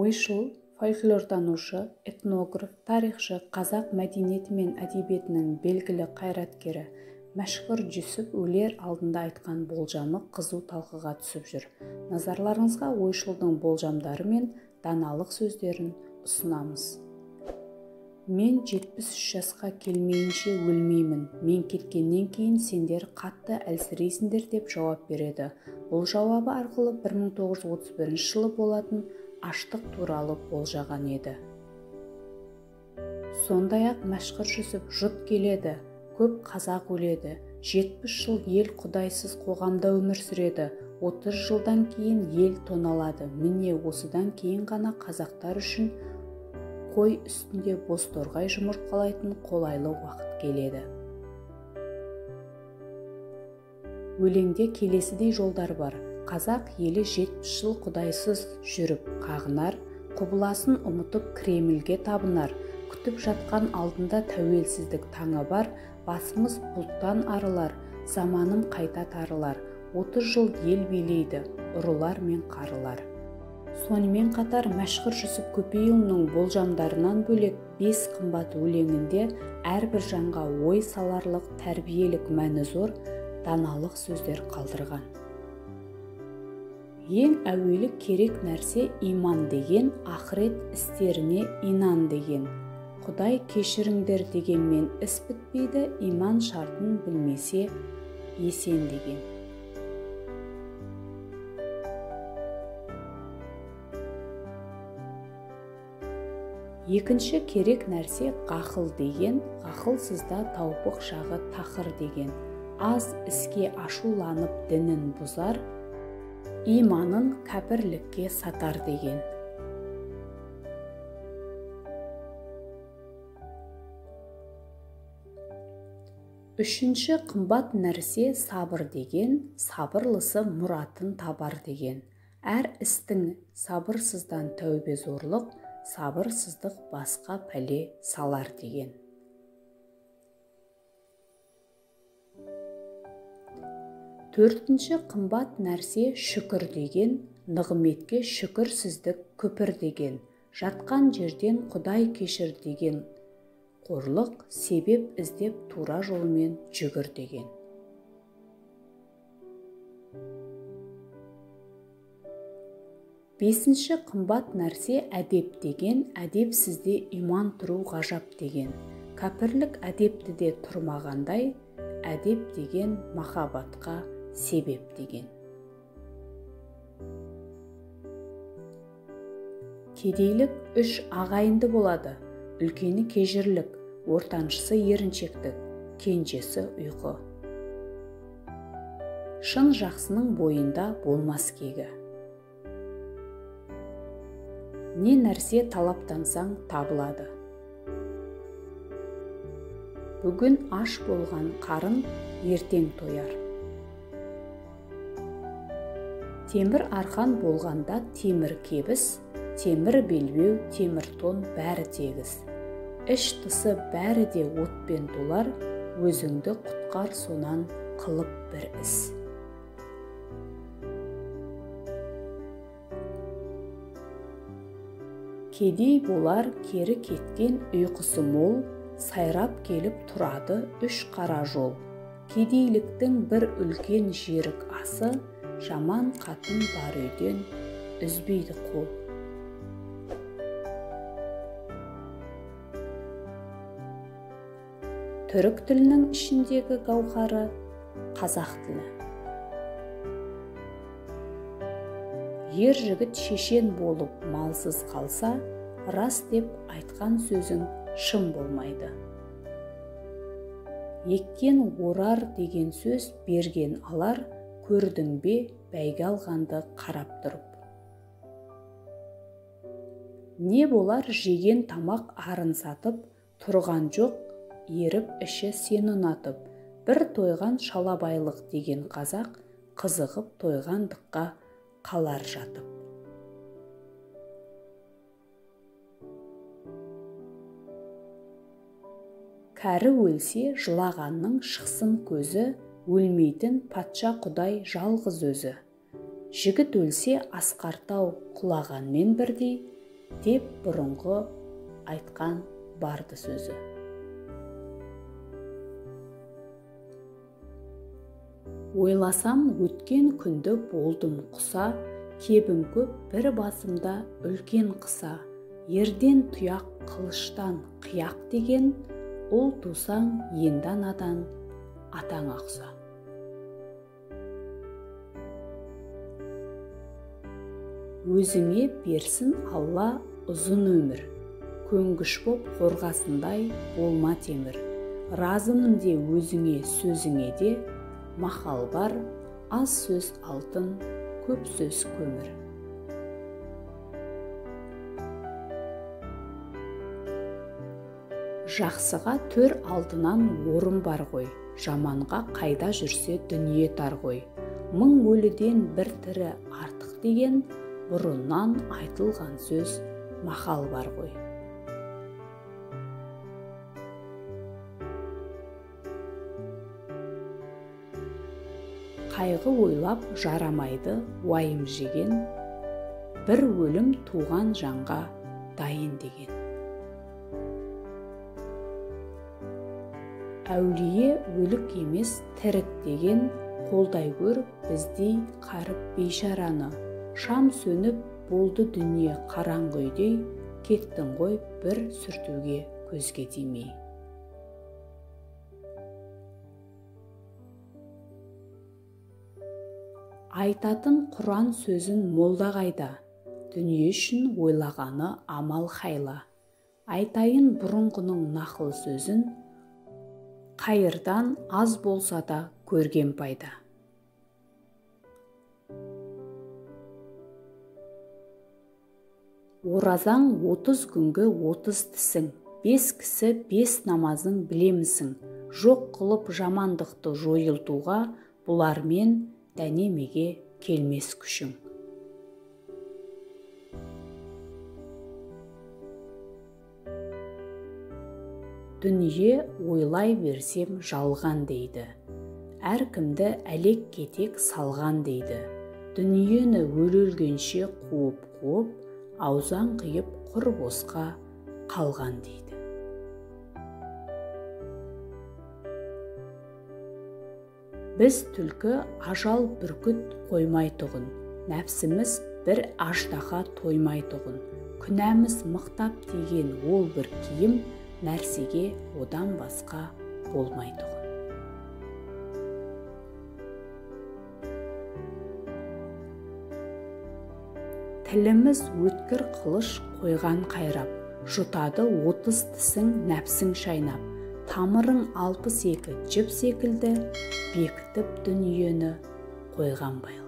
ойшыл, фольклортанушы, этнограф, тарихшы, қазақ мәдениеті мен әдебиетінің белгілі қайраткері Мәшһүр Жүсіп өлер алдында айтқан болжамы қызу талқыға түсіп жүр. Назарларыңызға ойшылдың болжамдары мен даналық сөздерін ұсынамыз. Мен 73 жасқа келмейінше өлмеймін. Мен кеткеннен кейін сендер қатты әлсірейсіңдер деп жауап береді. Бұл жауабы арқылы 1931 жылы болатын аштық туралы болжаған еді. Сондай-ақ Мәшһүр Жүсіп жұт келеді, көп қазақ өледі, 70 жыл ел құдайсыз қоғамда өмір сүреді, 30 жылдан кейін ел тоналады. Міне осыдан кейін ғана қазақтар үшін қой үстінде бозторғай жұмыртқалайтын қолайлы уақыт келеді. Өлеңде келесідей жолдар бар. Қазақ елі 70 жыл құдайсыз жүріп қағынар, құбыласын ұмытып Кремльге табынар, күтіп жатқан алдында тәуелсіздік таңы бар, басымыз бұлттан арылар, заманым қайта тарылар, 30 жыл ел билейді, ұрылар мен қарылар. Сонымен қатар Мәшһүр Жүсіп Көпейұлының болжамдарынан бөлек 5 қымбат өлеңінде әрбір жанға ой саларлық, тәрбиелік мәні зор, даналық сөздер қалдырған. Ең әуелі керек нәрсе иман деген, ақырет істеріне инан деген. Құдай кешіріңдер дегенмен іс бітпейді, иман шартын білмесе есен деген. Екінші керек нәрсе ғақыл деген, ғақылсызда таупық жағы тақыр деген. Аз іске ашуланып дінін бұзар, иманын кәпірлікке сатар деген. Үшінші қымбат нәрсе сабыр деген, сабырлысы мұратын табар деген. Әр істің сабырсыздан тәубе зорлық, сабырсыздық басқа пәле салар деген. Төртінші қымбат нәрсе шүкір деген, нығметке шүкірсіздік күпір деген. Жатқан жерден Құдай кешір деген. Қорлық себеп іздеп тура жолмен жүгір деген. Бесінші қымбат нәрсе әдеп деген, әдепсізде иман тұру ғажап деген. Кәпірлік әдептіде тұрмағандай, әдеп деген махаббатқа себеп деген. Кедейлік 3 ағайынды болады. Үлкені кежірлік, ортаншысы еріншектік, кенжесі ұйқы. Шын жақсының бойында болмас кегі. Не нәрсе талаптансаң табылады. Бүгін аш болған қарын ертең тояр. Темір арқан болғанда темір кебіс, темір белбеу, темір тон бәрі тегіс. Іш тысы бәрі де отпен толар, өзіңді құтқар сонан қылып бір іс. Кедей болар кері кеткен ұйқысы мол, сайрап келіп тұрады 3 қара жол. Кедейліктің бір үлкен жерік асы, жаман қатын бар үйден үзбейді қол. Түрік тілінің ішіндегі гауһары қазақ тілі. Ер жігіт шешен болып малсыз қалса, рас деп айтқан сөзің шын болмайды. Еккен орар деген сөз берген алар, көрдің бе бәйге алғанды қарап тұрып. Не болар жеген тамақ арын сатып, тұрған жоқ, еріп іші сен ұнатып. Бір тойған шалабайлық деген қазақ, қызығып тойғандыққа қалар жатып. Кәрі өлсе жылағанның шықсын көзі, өлмейтін патша құдай жалғыз өзі. Жігіт өлсе асқартау құлағанмен бірдей, деп бұрынғы айтқан барды сөзі. Ойласам өткен күнді болдым құса, кебім көп бір басымда үлкен қыса, ерден тұяқ қылыштан қияқ деген, ұл тусаң енді анадан атаң ақса. Өзіңе берсін Алла ұзын өмір, көнгіш боп қорғасындай болма темір. Разымын де өзіңе сөзіңе де, мақал бар, аз сөз алтын, көп сөз көмір. Жақсыға төр алдынан орын бар ғой, жаманға қайда жүрсе дүние тар ғой. Мың өліден бір тірі артық деген, бұрыннан айтылған сөз мақал бар ғой. Қайғы ойлап жарамайды уайым жеген, бір өлім туған жанға дайын деген. Әулие өлік емес тірік деген, қолдай көр біздей қарып бейшараны. Шам сөніп болды дүние қараңғы үйдей, кеттің ғой бір сүртуге көзге тимей. Айтатын Құран сөзін молда қайда, дүние үшін ойлағаны амал хайла. Айтайын бұрынғының нақыл сөзін, қайырдан аз болса да көрген пайда. Оразаң 30 күнгі 30 тісің, 5 кісі 5 намазың білемісің, жоқ қылып жамандықты жойылтуға, бұлармен дәнемеге келмес күшің. Дүние ойлай берсем жалған дейді, әркімді әлек кетек салған дейді. Дүниені өлгенше қуып, аузан қиып құр босқа қалған дейді. Біз түлкі ажал бүркіт қоймай тұғын, нәпсіміз бір аждаға тоймай тұғын. Күнәміз мықтап деген ол бір киім, нәрсеге одан басқа болмай тұғын. Тіліміз өткір қылыш қойған қайрап, жұтады 30 тісің нәпсің шайнап. Тамырың 62 жіп секілді, бекітіп дүниені қойған байлап.